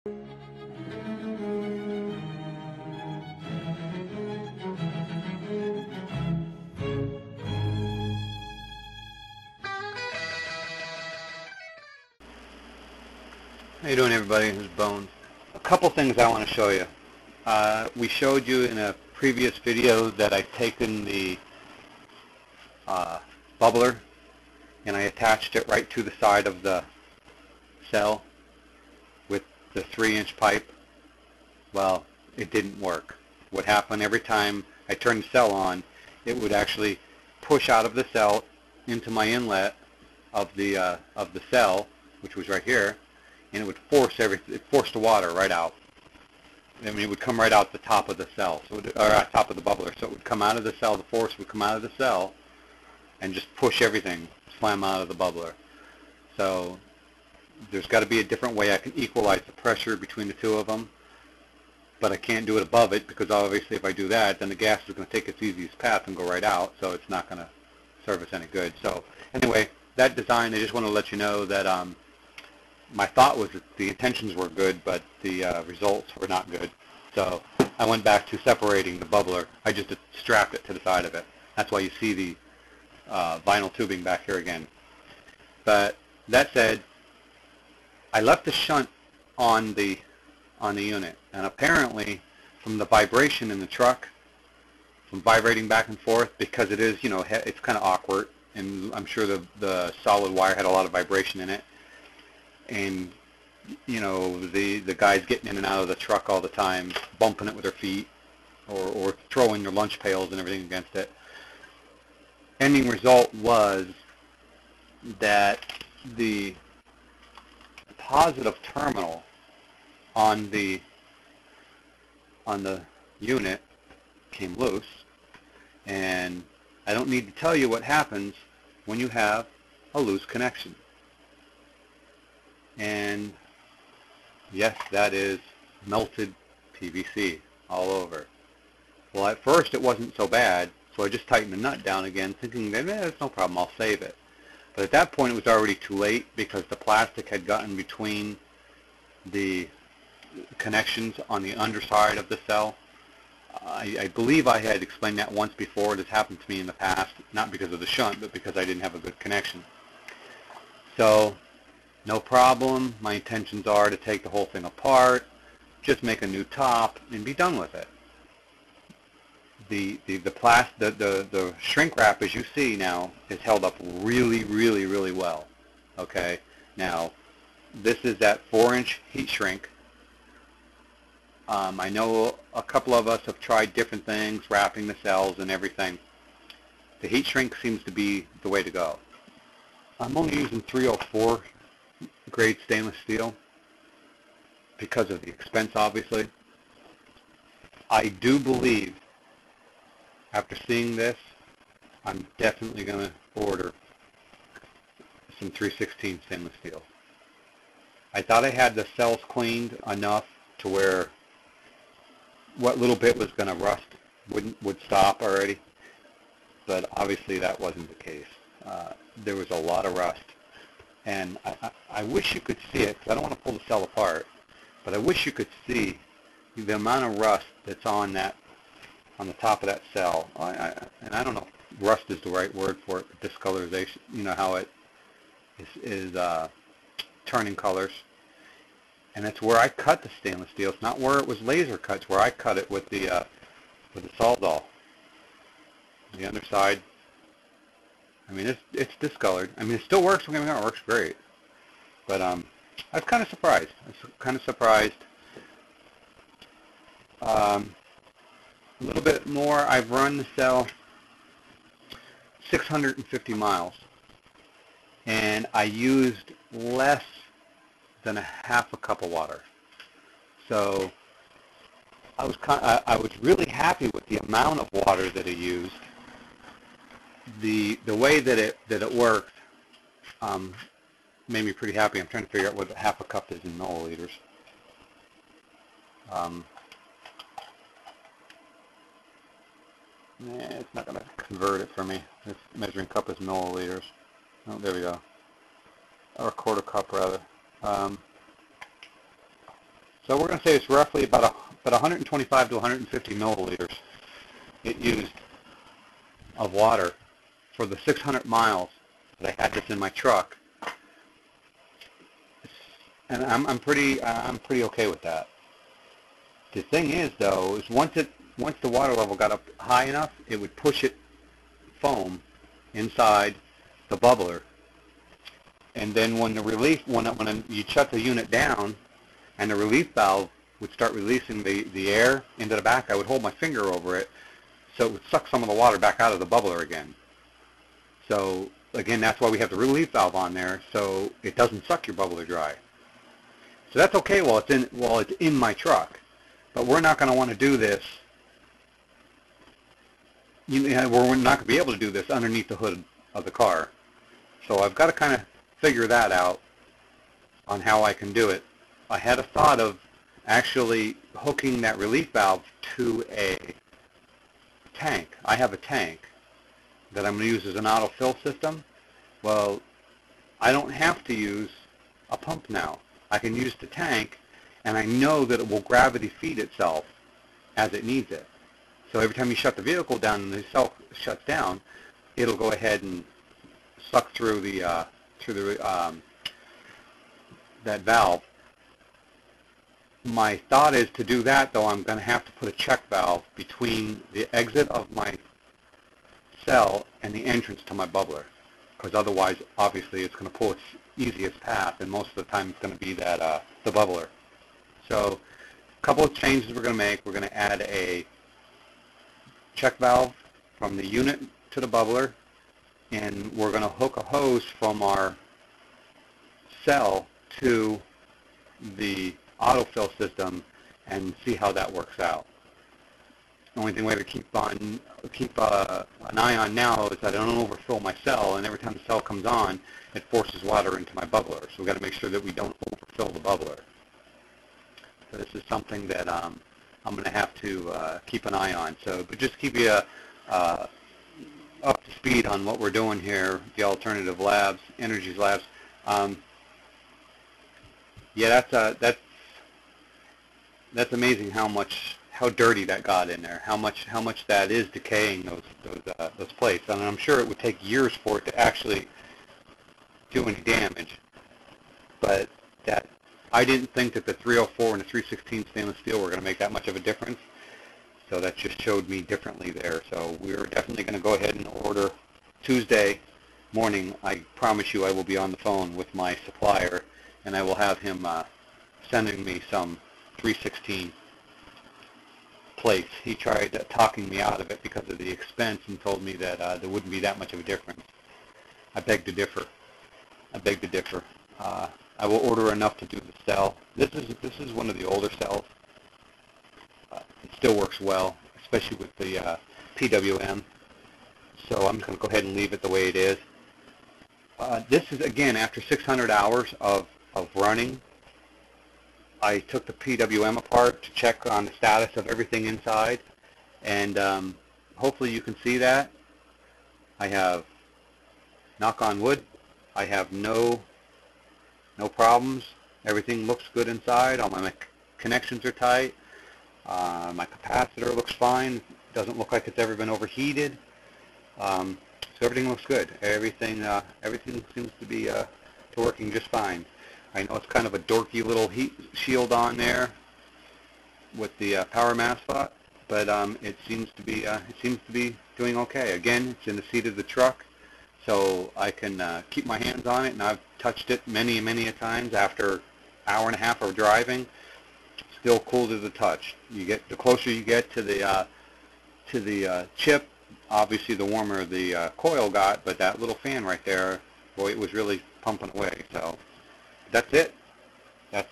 How you doing, everybody? This is Bones. A couple things I want to show you. We showed you in a previous video that I've taken the bubbler and I attached it right to the side of the cell with the 3-inch pipe. Well, it didn't work. What happened, every time I turned the cell on, it would actually push out of the cell into my inlet of the cell, which was right here, and it would force the water right out. I mean, it would come right out the top of the cell, or top of the bubbler. So it would come out of the cell, the force would come out of the cell and just push everything, slam out of the bubbler. So there's got to be a different way I can equalize the pressure between the two of them, but I can't do it above it, because obviously if I do that, then the gas is going to take its easiest path and go right out, so it's not going to serve us any good. So anyway, that design, I just want to let you know that my thought was that the intentions were good, but the results were not good. So I went back to separating the bubbler. I just strapped it to the side of it. That's why you see the vinyl tubing back here again. But that said, I left the shunt on the unit, and apparently from the vibration in the truck, from vibrating back and forth, because it is, it's kind of awkward, and I'm sure the solid wire had a lot of vibration in it. And the guys getting in and out of the truck all the time, bumping it with their feet, or throwing their lunch pails and everything against it. Ending result was that the positive terminal on the unit came loose, and I don't need to tell you what happens when you have a loose connection. And yes, that is melted PVC all over. Well, at first it wasn't so bad, so I just tightened the nut down again, thinking that it's no problem, I'll save it. But at that point it was already too late, because the plastic had gotten between the connections on the underside of the cell. I believe I had explained that once before. This happened to me in the past, not because of the shunt, but because I didn't have a good connection. So no problem. My intentions are to take the whole thing apart, just make a new top, and be done with it. The shrink wrap, as you see now, is held up really, really, really well. Okay. Now, this is that 4-inch heat shrink. I know a couple of us have tried different things, wrapping the cells and everything. The heat shrink seems to be the way to go. I'm only using 304 grade stainless steel because of the expense, obviously. I do believe, after seeing this, I'm definitely going to order some 316 stainless steel. I thought I had the cells cleaned enough to where what little bit was going to rust would stop already, but obviously that wasn't the case. There was a lot of rust. And I wish you could see it, because I don't want to pull the cell apart, but I wish you could see the amount of rust that's on the top of that cell. And I don't know if rust is the right word for it, but discolorization, how it is turning colors. And it's where I cut the stainless steel. It's not where it was laser cut. It's where I cut it with the Sol-Dol. The underside. I mean, it's discolored. I mean, it still works. Don't get me wrong, it works great. But I was kind of surprised. A little bit more. I've run the cell 650 miles, and I used less than a half a cup of water. So I was really happy with the amount of water that I used. The way that it worked made me pretty happy. I'm trying to figure out what half a cup is in milliliters. It's not going to convert it for me. This measuring cup is milliliters. Oh, there we go. Or a quarter cup, rather. So we're going to say it's roughly about 125 to 150 milliliters it used of water for the 600 miles that I had this in my truck, and I'm pretty okay with that. The thing is, though, is once the water level got up high enough, it would push it foam inside the bubbler, and then when you shut the unit down and the relief valve would start releasing the air into the back, I would hold my finger over it so it would suck some of the water back out of the bubbler again. So again, that's why we have the relief valve on there, so it doesn't suck your bubbler dry. So that's okay while it's in my truck, but we're not going to want to do this. We're not going to be able to do this underneath the hood of the car. So I've got to kind of figure that out on how I can do it. I had a thought of actually hooking that relief valve to a tank. I have a tank that I'm going to use as an autofill system. Well, I don't have to use a pump now. I can use the tank, and I know that it will gravity feed itself as it needs it. So every time you shut the vehicle down and the cell shuts down, it'll go ahead and suck through that valve. My thought is to do that, though, I'm going to have to put a check valve between the exit of my cell and the entrance to my bubbler, because otherwise, obviously, it's going to pull its easiest path, and most of the time it's going to be that the bubbler. So a couple of changes we're going to make. We're going to add a check valve from the unit to the bubbler, and we're going to hook a hose from our cell to the autofill system and see how that works out. The only thing we have to keep an eye on now is that I don't overfill my cell, and every time the cell comes on, it forces water into my bubbler. So we've got to make sure that we don't overfill the bubbler. So this is something that I'm going to have to keep an eye on. So, but just keep you up to speed on what we're doing here, the Alternative Labs, Energies Labs. Yeah, that's amazing how dirty that got in there. How much that is decaying those plates. And I'm sure it would take years for it to actually do any damage. But that I didn't think that the 304 and the 316 stainless steel were going to make that much of a difference. So that just showed me differently there. So we're definitely going to go ahead and order Tuesday morning. I promise you I will be on the phone with my supplier, and I will have him sending me some 316 plates. He tried talking me out of it because of the expense and told me that there wouldn't be that much of a difference. I beg to differ. I will order enough to do the cell. This is one of the older cells. It still works well, especially with the PWM. So I'm just going to go ahead and leave it the way it is. This is, again, after 600 hours of running. I took the PWM apart to check on the status of everything inside, and hopefully you can see that. I have, knock on wood, I have no problems. Everything looks good inside. All my connections are tight. My capacitor looks fine. Doesn't look like it's ever been overheated. So everything looks good. Everything seems to be working just fine. I know it's kind of a dorky little heat shield on there with the power MASFET, but it seems to be doing okay. Again, it's in the seat of the truck, so I can keep my hands on it, and I've touched it many a times after hour and a half of driving. Still cool to the touch. The closer you get to the chip, obviously the warmer the coil got, but that little fan right there, boy, it was really pumping away. So that's it. That's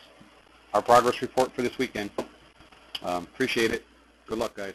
our progress report for this weekend. Appreciate it. Good luck, guys.